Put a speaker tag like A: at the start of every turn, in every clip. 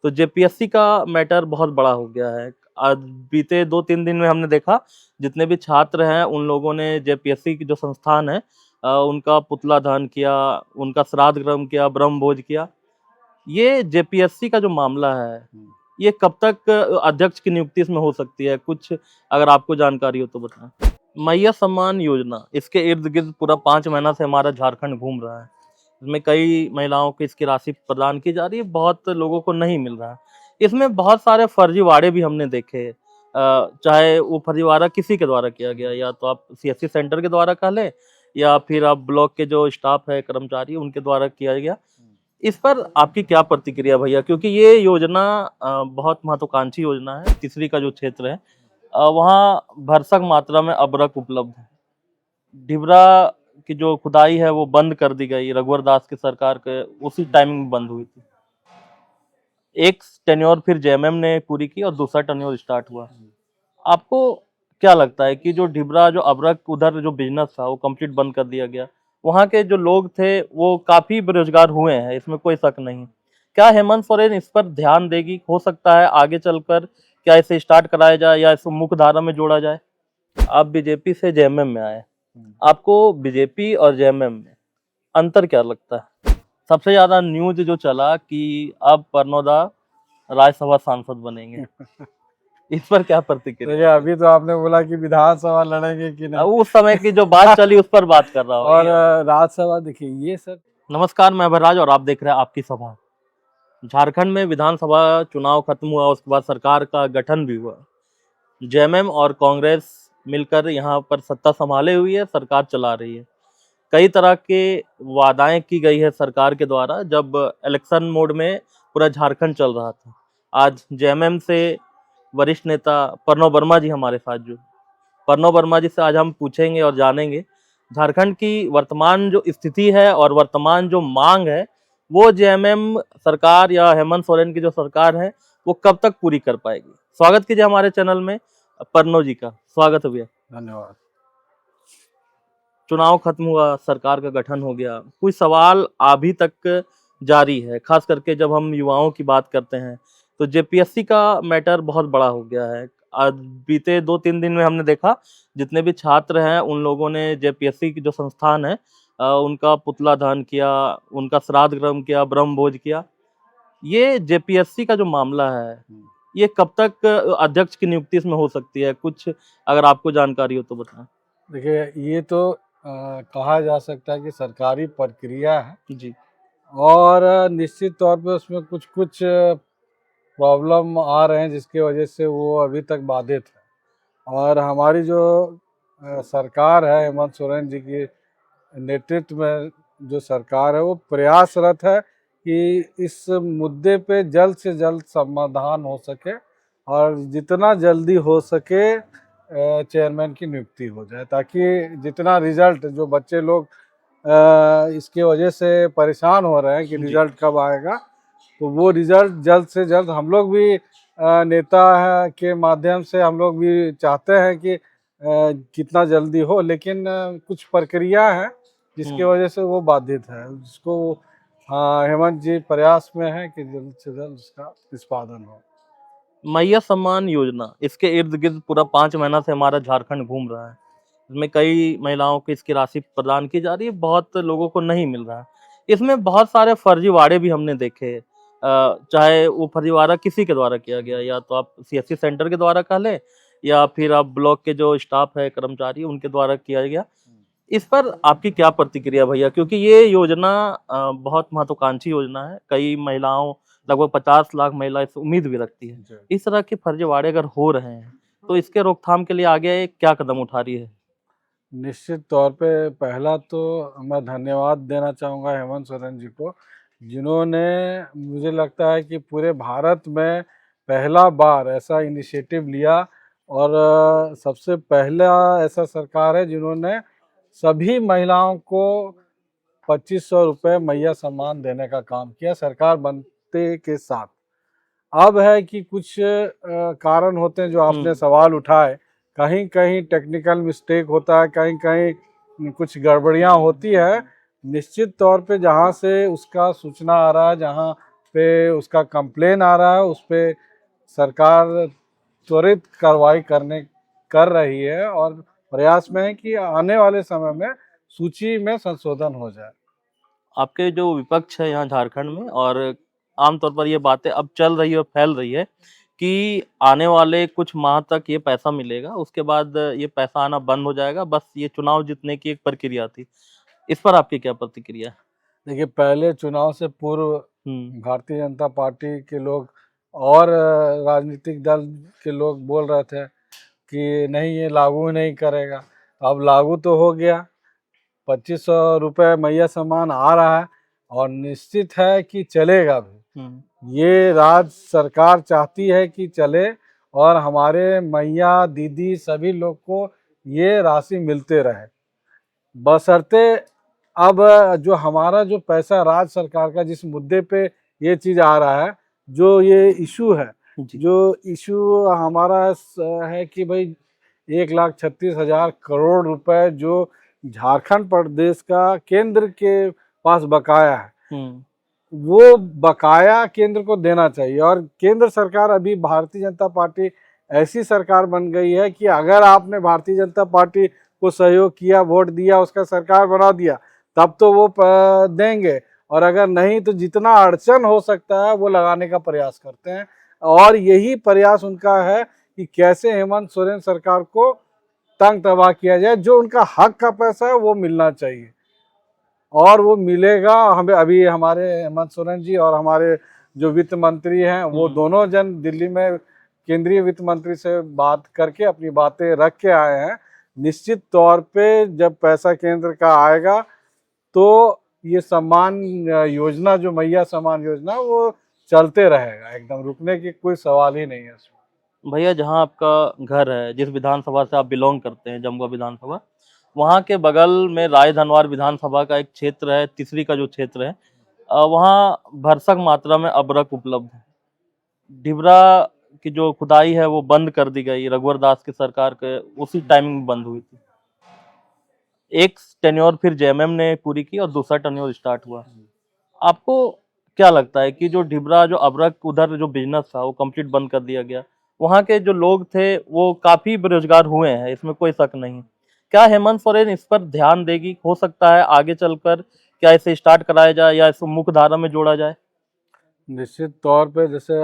A: तो जेपीएससी का मैटर बहुत बड़ा हो गया है। आज बीते 2-3 दिन में हमने देखा जितने भी छात्र हैं उन लोगों ने जेपीएससी की जो संस्थान है उनका पुतला दहन किया, उनका श्राद्ध कर्म किया, ब्रह्म भोज किया। ये जेपीएससी का जो मामला है, ये कब तक अध्यक्ष की नियुक्ति इसमें हो सकती है? कुछ अगर आपको जानकारी हो तो बताएं। मैया सम्मान योजना, इसके इर्द गिर्द पूरा 5 महीना से हमारा झारखंड घूम रहा है। इसमें कई महिलाओं को इसकी राशि प्रदान की जा रही है, बहुत लोगों को नहीं मिल रहा है। इसमें बहुत सारे फर्जीवाड़े भी हमने देखे, चाहे वो फर्जीवाड़ा किसी के द्वारा किया गया, या तो आप सीएससी सेंटर के द्वारा कह लें या फिर आप ब्लॉक के जो स्टाफ है, कर्मचारी, उनके द्वारा किया गया। इस पर आपकी क्या प्रतिक्रिया भैया? क्योंकि ये योजना बहुत महत्वाकांक्षी योजना है। तीसरी का जो क्षेत्र है वहाँ भरसक मात्रा में अबरक उपलब्ध है। ढिबरा की जो खुदाई है वो बंद कर दी गई, रघुवर दास की सरकार के उसी टाइमिंग में बंद हुई थी। एक टेन्योर फिर जेएमएम ने पूरी की और दूसरा टेन्योर स्टार्ट हुआ। आपको क्या लगता है कि जो ढिबरा, जो अबरक उधर जो बिजनेस था वो कंप्लीट बंद कर दिया गया, वहाँ के जो लोग थे वो काफी बेरोजगार हुए हैं, इसमें कोई शक नहीं। क्या हेमंत सोरेन इस पर ध्यान देगी? हो सकता है आगे चलकर क्या इसे स्टार्ट कराया जाए या इसे मुख्य धारा में जोड़ा जाए? आप बीजेपी से जेएमएम में आए, आपको बीजेपी और जेएमएम में अंतर क्या लगता है? सबसे ज्यादा न्यूज जो चला कि अब परनोदा राज्यसभा सांसद बनेंगे, इस पर क्या प्रतिक्रिया?
B: देखिए, अभी तो आपने बोला कि विधानसभा लड़ेंगे कि नहीं,
A: उस समय की जो बात चली उस पर बात कर रहा हूँ।
B: और राज्यसभा देखिए ये सब।
A: नमस्कार, मैं भरराज और आप देख रहे हैं आपकी सभा। झारखंड में विधानसभा चुनाव खत्म हुआ, उसके बाद सरकार का गठन भी हुआ। जेएमएम और कांग्रेस मिलकर यहाँ पर सत्ता संभाले हुई है, सरकार चला रही है। कई तरह के वादाएं की गई है सरकार के द्वारा, जब इलेक्शन मोड में पूरा झारखंड चल रहा था। आज जेएमएम से वरिष्ठ नेता प्रणव वर्मा जी हमारे साथ जो प्रणव वर्मा जी से आज हम पूछेंगे और जानेंगे झारखंड की वर्तमान जो स्थिति है और वर्तमान जो मांग है वो जेएमएम सरकार या हेमंत सोरेन की जो सरकार है वो कब तक पूरी कर पाएगी। स्वागत कीजिए हमारे चैनल में प्रणव जी का। स्वागत है भैया।
B: धन्यवाद।
A: चुनाव खत्म हुआ, सरकार का गठन हो गया, कुछ सवाल अभी तक जारी है, खास करके जब हम युवाओं की बात करते हैं तो जेपीएससी का मैटर बहुत बड़ा हो गया है। आज बीते 2-3 दिन में हमने देखा जितने भी छात्र हैं उन लोगों ने जेपीएससी की जो संस्थान है उनका पुतला दहन किया, उनका श्राद्ध कर्म किया, ब्रह्म भोज किया। ये जेपीएससी का जो मामला है, ये कब तक अध्यक्ष की नियुक्ति इसमें हो सकती है? कुछ अगर आपको जानकारी हो तो बताएं।
B: देखिए, ये तो कहा जा सकता है कि सरकारी प्रक्रिया है
A: जी
B: और निश्चित तौर पे उसमें कुछ कुछ प्रॉब्लम आ रहे हैं जिसकी वजह से वो अभी तक बाधित है। और हमारी जो सरकार है, हेमंत सोरेन जी की नेतृत्व में जो सरकार है, वो प्रयासरत है कि इस मुद्दे पे जल्द से जल्द समाधान हो सके और जितना जल्दी हो सके चेयरमैन की नियुक्ति हो जाए, ताकि जितना रिजल्ट जो बच्चे लोग इसके वजह से परेशान हो रहे हैं कि रिजल्ट कब आएगा, तो वो रिजल्ट जल्द से जल्द हम लोग भी नेता के माध्यम से हम लोग भी चाहते हैं कि कितना जल्दी हो, लेकिन कुछ प्रक्रिया है जिसकी वजह से वो बाधित है, जिसको हेमंत जी प्रयास में है कि जल्द से जल्द उसका निष्पादन हो।
A: मैया सम्मान योजना, इसके इर्द गिर्द पूरा 5 महीना से हमारा झारखंड घूम रहा है। इसमें कई महिलाओं को इसकी राशि प्रदान की जा रही है, बहुत लोगों को नहीं मिल रहा है। इसमें बहुत सारे फर्जीवाड़े भी हमने देखे, चाहे वो फर्जीवाड़ा किसी के द्वारा किया गया, या तो आप सीएससी सेंटर के द्वारा कह लें या फिर आप ब्लॉक के जो स्टाफ है, कर्मचारी, उनके द्वारा किया गया। इस पर आपकी क्या प्रतिक्रिया भैया? क्योंकि ये योजना बहुत महत्वाकांक्षी योजना है। कई महिलाओं, लगभग 50 लाख महिला इस उम्मीद भी रखती है। इस तरह के फर्जीवाड़े अगर हो रहे हैं तो इसके रोकथाम के लिए आगे क्या कदम उठा रही है?
B: निश्चित तौर पे पहला तो मैं धन्यवाद देना चाहूँगा हेमंत सोरेन जी को, जिन्होंने, मुझे लगता है कि पूरे भारत में पहला बार ऐसा इनिशिएटिव लिया और सबसे पहला ऐसा सरकार है जिन्होंने सभी महिलाओं को 2500 रुपये मैया सम्मान देने का काम किया सरकार बनते के साथ। अब है कि कुछ कारण होते हैं जो आपने सवाल उठाए, कहीं कहीं टेक्निकल मिस्टेक होता है, कहीं कहीं कुछ गड़बड़ियां होती है। निश्चित तौर पे जहां से उसका सूचना आ रहा है, जहां पे उसका कंप्लेन आ रहा है, उस पे सरकार त्वरित कार्रवाई कर रही है और प्रयास में है कि आने वाले समय में सूची में संशोधन हो जाए।
A: आपके जो विपक्ष है यहाँ झारखंड में, और आमतौर पर ये बातें अब चल रही है और फैल रही है कि आने वाले कुछ माह तक ये पैसा मिलेगा, उसके बाद ये पैसा आना बंद हो जाएगा, बस ये चुनाव जीतने की एक प्रक्रिया थी। इस पर आपकी क्या प्रतिक्रिया है?
B: देखिए, पहले चुनाव से पूर्व
A: हुँ,
B: भारतीय जनता पार्टी के लोग और राजनीतिक दल के लोग बोल रहे थे कि नहीं, ये लागू नहीं करेगा। अब लागू तो हो गया, 2500 रुपये मैया सम्मान आ रहा है और निश्चित है कि चलेगा भी।
A: हुँ,
B: ये राज्य सरकार चाहती है कि चले और हमारे मैया दीदी सभी लोग को ये राशि मिलते रहे, बशर्ते अब जो हमारा जो पैसा राज्य सरकार का, जिस मुद्दे पे ये चीज़ आ रहा है, जो ये इशू है,
A: जी।
B: जो इशू हमारा है कि भाई 1,36,000 करोड़ रुपए जो झारखंड प्रदेश का केंद्र के पास बकाया है,
A: हुँ,
B: वो बकाया केंद्र को देना चाहिए। और केंद्र सरकार, अभी भारतीय जनता पार्टी ऐसी सरकार बन गई है कि अगर आपने भारतीय जनता पार्टी को सहयोग किया, वोट दिया, उसका सरकार बना दिया, तब तो वो देंगे, और अगर नहीं तो जितना अड़चन हो सकता है वो लगाने का प्रयास करते हैं। और यही प्रयास उनका है कि कैसे हेमंत सोरेन सरकार को तंग तबाह किया जाए। जो उनका हक का पैसा है वो मिलना चाहिए और वो मिलेगा। हमें अभी हमारे हेमंत सोरेन जी और हमारे जो वित्त मंत्री हैं, वो दोनों जन दिल्ली में केंद्रीय वित्त मंत्री से बात करके अपनी बातें रख के आए हैं। निश्चित तौर पे जब पैसा केंद्र का आएगा तो ये सम्मान योजना, जो मैया सम्मान योजना, वो चलते रहेगा, एकदम रुकने की कोई सवाल ही नहीं है इसमें।
A: भैया जहाँ आपका घर है, जिस विधानसभा से आप बिलॉन्ग करते हैं, जमुआ विधानसभा, वहाँ के बगल में रायधनवार विधानसभा का एक क्षेत्र है, तीसरी का जो क्षेत्र है, वहाँ भरसक मात्रा में अबरक उपलब्ध है। ढिबरा की जो खुदाई है वो बंद कर दी गई, रघुवर दास की सरकार के उसी टाइमिंग में बंद हुई थी। एक टेन्योर फिर जेएमएम ने पूरी की और दूसरा टेन्योर स्टार्ट हुआ। आपको क्या लगता है कि जो ढिबरा, जो अबरक उधर जो बिजनेस था वो कंप्लीट बंद कर दिया गया, वहाँ के जो लोग थे वो काफी बेरोजगार हुए हैं, इसमें कोई शक नहीं। क्या हेमंत सोरेन इस पर ध्यान देगी? हो सकता है आगे चलकर क्या इसे स्टार्ट कराया जाए या इसको मुख्य धारा में जोड़ा जाए?
B: निश्चित तौर पे जैसे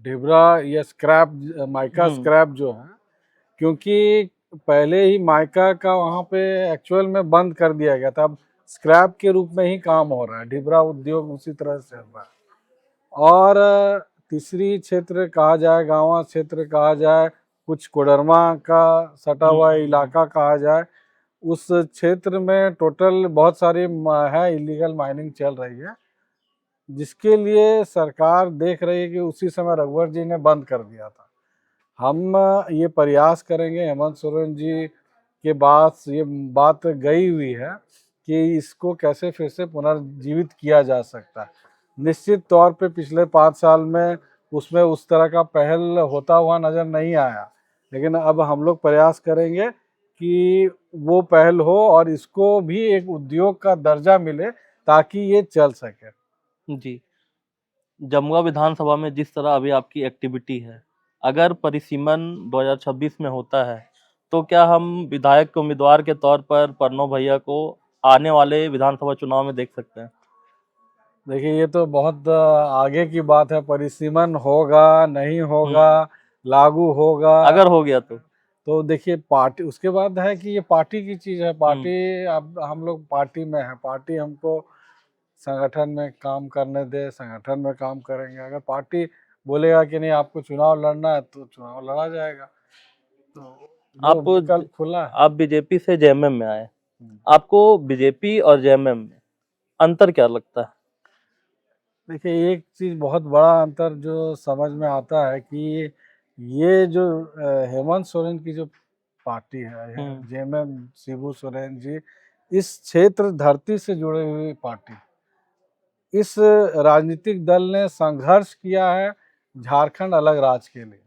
B: ढिबरा या स्क्रैप, माइका स्क्रैप जो है, क्योंकि पहले ही माइका का वहाँ पे एक्चुअल में बंद कर दिया गया था, अब स्क्रैप के रूप में ही काम हो रहा है। ढिबरा उद्योग उसी तरह से हो रहा है। और तीसरी क्षेत्र कहा जाए, गाँव क्षेत्र कहा जाए, कुछ कोडरमा का सटा हुआ इलाका कहा जाए, उस क्षेत्र में टोटल बहुत सारी है इलीगल माइनिंग चल रही है, जिसके लिए सरकार देख रही है कि उसी समय रघुवर जी ने बंद कर दिया था। हम ये प्रयास करेंगे, हेमंत सोरेन जी के बाद ये बात गई हुई है कि इसको कैसे फिर से पुनर्जीवित किया जा सकता है। निश्चित तौर पे पिछले 5 साल में उसमें उस तरह का पहल होता हुआ नज़र नहीं आया, लेकिन अब हम लोग प्रयास करेंगे कि वो पहल हो और इसको भी एक उद्योग का दर्जा मिले ताकि ये चल सके।
A: जी। जमुआ विधानसभा में जिस तरह अभी आपकी एक्टिविटी है, अगर परिसीमन 2026 में होता है, तो क्या हम विधायक के उम्मीदवार के तौर पर प्रणव भैया को आने वाले विधानसभा चुनाव में देख सकते हैं?
B: देखिए, ये तो बहुत आगे की बात है। परिसीमन होगा, नहीं होगा, लागू होगा,
A: अगर हो गया
B: तो देखिए पार्टी उसके बाद है कि ये पार्टी की चीज़ है। पार्टी,
A: हुँ।
B: अब हम लोग पार्टी में हैं, पार्टी हमको संगठन में काम करने दे, संगठन में काम करेंगे। अगर पार्टी बोलेगा कि नहीं आपको चुनाव लड़ना है तो चुनाव लड़ा जाएगा, तो वो
A: आप
B: विकल्प खुला है।
A: आप बीजेपी से जेएमएम में आए।
B: हम्म।
A: आपको बीजेपी और जेएमएम में अंतर क्या लगता है?
B: देखिए, एक चीज़ बहुत बड़ा अंतर जो समझ में आता है कि ये जो हेमंत सोरेन की जो पार्टी है, जेएमएम शिबू सोरेन जी, इस क्षेत्र धरती से जुड़ी हुई पार्टी, इस राजनीतिक दल ने संघर्ष किया है झारखंड अलग राज्य के लिए,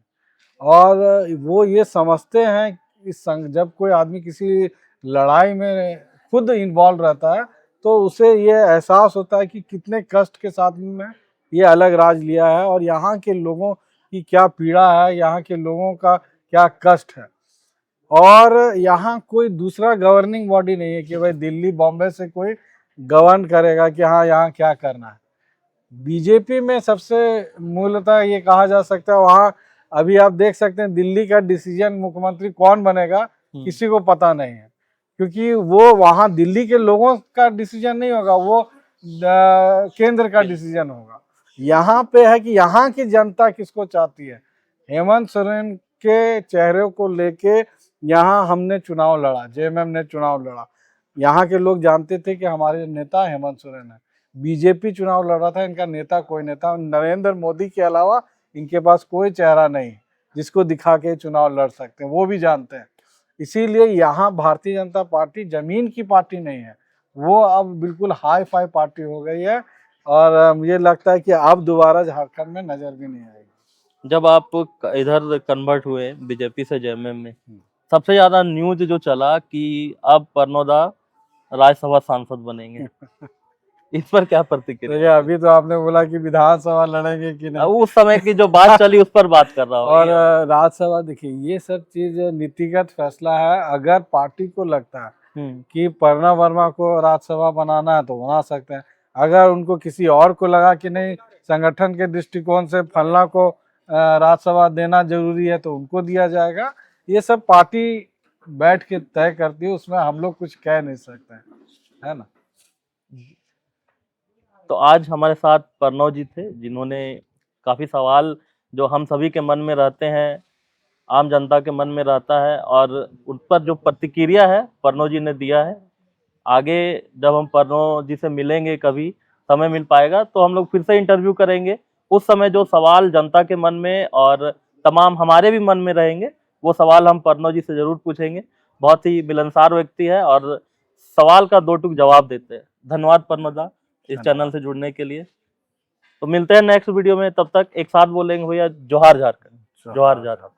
B: और वो ये समझते हैं कि जब कोई आदमी किसी लड़ाई में खुद इन्वॉल्व रहता है तो उसे ये एहसास होता है कि कितने कष्ट के साथ में ये अलग राज लिया है और यहाँ के लोगों की क्या पीड़ा है, यहाँ के लोगों का क्या कष्ट है। और यहाँ कोई दूसरा गवर्निंग बॉडी नहीं है कि भाई दिल्ली बॉम्बे से कोई गवर्न करेगा कि हाँ यहाँ क्या करना है। बीजेपी में सबसे मूलतः ये कहा जा सकता है, वहाँ अभी आप देख सकते हैं दिल्ली का डिसीजन मुख्यमंत्री कौन बनेगा किसी को पता नहीं है, क्योंकि वो वहाँ दिल्ली के लोगों का डिसीजन नहीं होगा, वो केंद्र का डिसीजन होगा। यहाँ पे है कि यहाँ की जनता किसको चाहती है। हेमंत सोरेन के चेहरे को लेके यहाँ हमने चुनाव लड़ा, जेएमएम ने चुनाव लड़ा। यहाँ के लोग जानते थे कि हमारे नेता हेमंत सोरेन है। बीजेपी चुनाव लड़ रहा था, इनका नेता कोई नेता नरेंद्र मोदी के अलावा इनके पास कोई चेहरा नहीं जिसको दिखा के चुनाव लड़ सकते हैं, वो भी जानते हैं। इसीलिए यहाँ भारतीय जनता पार्टी जमीन की पार्टी नहीं है, वो अब बिल्कुल हाई फाई पार्टी हो गई है और मुझे लगता है कि अब दोबारा झारखंड में नजर भी नहीं आएगी।
A: जब आप इधर कन्वर्ट हुए बीजेपी से जेएमएम में, सबसे ज्यादा न्यूज जो चला कि अब परनोदा राज्यसभा सांसद बनेंगे, इस पर क्या प्रतिक्रिया?
B: देखिए अभी तो आपने बोला कि विधानसभा लड़ेंगे कि नहीं,
A: उस समय की जो बात चली उस पर बात कर रहा हूँ।
B: और राज्यसभा देखिए ये सब चीज नीतिगत फैसला है। अगर पार्टी को लगता है कि प्रणब वर्मा को राज्यसभा बनाना है तो बना सकते हैं। अगर उनको किसी और को लगा कि नहीं संगठन के दृष्टिकोण से फलना को राज्यसभा देना जरूरी है तो उनको दिया जाएगा। ये सब पार्टी बैठ के तय करती है, उसमें हम लोग कुछ कह नहीं सकते हैं, है ना।
A: तो आज हमारे साथ प्रणव जी थे, जिन्होंने काफ़ी सवाल जो हम सभी के मन में रहते हैं, आम जनता के मन में रहता है, और उन पर जो प्रतिक्रिया है प्रणव जी ने दिया है। आगे जब हम प्रणव जी से मिलेंगे, कभी समय मिल पाएगा तो हम लोग फिर से इंटरव्यू करेंगे। उस समय जो सवाल जनता के मन में और तमाम हमारे भी मन में रहेंगे, वो सवाल हम प्रणव जी से ज़रूर पूछेंगे। बहुत ही मिलनसार व्यक्ति है और सवाल का दो टूक जवाब देते हैं। धन्यवाद प्रणव दा इस चैनल से जुड़ने के लिए। तो मिलते हैं नेक्स्ट वीडियो में, तब तक एक साथ बोलेंगे भैया जोहार झारखंड, जोहार झारखंड।